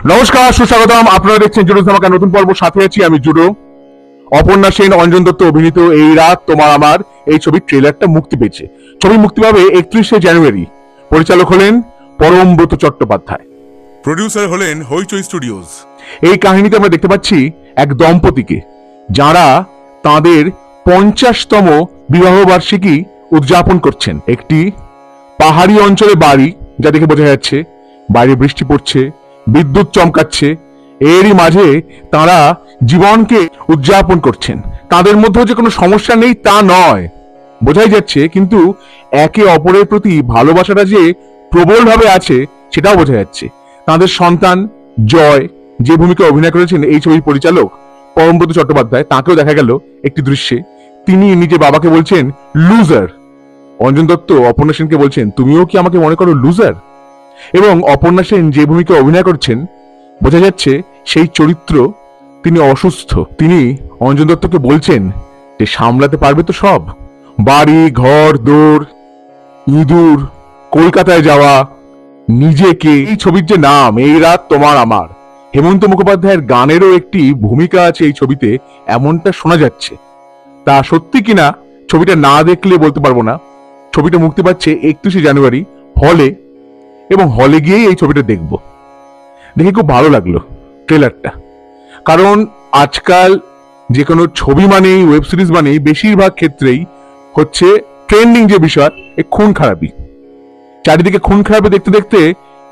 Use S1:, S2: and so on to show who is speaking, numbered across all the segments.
S1: নমস্কার, সুস্বাগতম। আপনারা দেখছেন জুডো ধামাকা নতুন পর্ব। সাথে আছি আমি জুডো। অপর্ণা সেন, অঞ্জন দত্ত অভিনীত এই রাত তোমার আমার এই ছবির ট্রেলারটা মুক্তি পেয়েছে। ছবি মুক্তি পাবে 31শে জানুয়ারি। পরিচালক হলেন পরমব্রত চট্টোপাধ্যায়,
S2: প্রডিউসার হলেন হইচই স্টুডিওজ।
S1: এই কাহিনীতে আমরা দেখতে পাচ্ছি এক দম্পতিকে যারা তাদের 50তম বিবাহ বার্ষিকী উদযাপন করছেন। একটি পাহাড়ি অঞ্চলে বাড়ি, যা দেখে বোঝা যাচ্ছে বাইরে বৃষ্টি পড়ছে, বিদ্যুৎ চমকাচ্ছে। এরই মাঝে তারা জীবনকে উদযাপন করছেন। তাদের মধ্যে যে কোনো সমস্যা নেই তা নয়, বোঝাই যাচ্ছে, কিন্তু একে অপরের প্রতি ভালোবাসাটা যে প্রবলভাবে আছে সেটাও বোঝা যাচ্ছে। তাদের সন্তান জয়, যে ভূমিকা অভিনয় করেছেন এই ছবির পরিচালক পরমব্রত চট্টোপাধ্যায়, তাকেও দেখা গেল একটি দৃশ্যে। তিনি নিজে বাবাকে বলছেন লুজার। অঞ্জন দত্ত অপর্ণা সেনকে বলছেন, তুমিও কি আমাকে মনে করো লুজার? এবং অপর্ণা সেন যে ভূমিকা অভিনয় করছেন, বোঝা যাচ্ছে সেই চরিত্র তিনি অসুস্থ। তিনি অঞ্জন দত্তকে বলছেন যে সামলাতে পারবে তো সব, বাড়ি ঘর দৌড়, ইঁদুর, কলকাতায় যাওয়া, নিজেকে। এই ছবির যে নাম এই রাত তোমার আমার, হেমন্ত মুখোপাধ্যায়ের গানেরও একটি ভূমিকা আছে এই ছবিতে, এমনটা শোনা যাচ্ছে। তা সত্যি কিনা ছবিটা না দেখলে বলতে পারবো না। ছবিটা মুক্তি পাচ্ছে 31শে জানুয়ারি হলে, এবং হলে গিয়েই এই ছবিটা দেখব। দেখে খুব ভালো লাগলো ট্রেলারটা। কারণ আজকাল যে কোনো ছবি মানেই, ওয়েব সিরিজ মানেই বেশিরভাগ ক্ষেত্রেই হচ্ছে ট্রেন্ডিং যে বিষয়, এই খুন খারাপি। চারিদিকে খুন খারাপি দেখতে দেখতে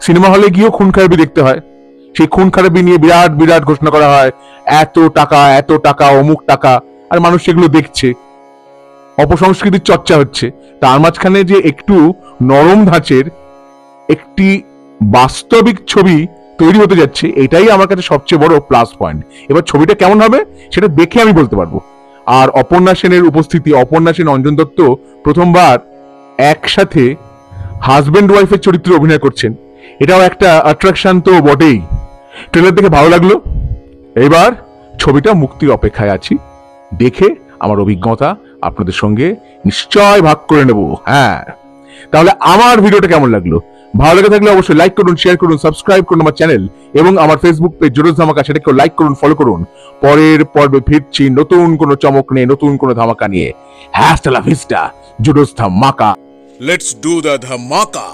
S1: সিনেমা হলে গিয়েও খুন খারাপি দেখতে হয়। সেই খুন খারাপি নিয়ে বিরাট বিরাট ঘোষণা করা হয়, এত টাকা অমুক টাকা, আর মানুষ সেগুলো দেখছে। অপসংস্কৃতির চর্চা হচ্ছে। তার মাঝখানে যে একটু নরম ধাঁচের একটি বাস্তবিক ছবি তৈরি হতে যাচ্ছে, এটাই আমার কাছে সবচেয়ে বড় প্লাস পয়েন্ট। এবার ছবিটা কেমন হবে সেটা দেখে আমি বলতে পারবো। আর অপর্ণা সেনের উপস্থিতি, অপর্ণা সেন অঞ্জন দত্ত প্রথমবার একসাথে হাজবেন্ড ওয়াইফের চরিত্রে অভিনয় করছেন, এটাও একটা অ্যাট্রাকশন তো বটেই। ট্রেলার দেখে ভালো লাগলো। এবার ছবিটা মুক্তির অপেক্ষায় আছি। দেখে আমার অভিজ্ঞতা আপনাদের সঙ্গে নিশ্চয় ভাগ করে নেব। হ্যাঁ, তাহলে আমার ভিডিওটা কেমন লাগলো? ভালো লেগে থাকলে অবশ্যই লাইক করুন, শেয়ার করুন, সাবস্ক্রাইব করুন আমার চ্যানেল এবং আমার ফেসবুক পেজ জুডো ধামাকা, সেটাকেও লাইক করুন, ফলো করুন। পরের পর্বে ফিরছি নতুন কোনো চমক নিয়ে, নতুন কোনো ধামাকা নিয়ে। হ্যাস্টা লা ভিস্টা, জুডো ধামাকা।
S2: লেটস ডু দ্য ধামাকা।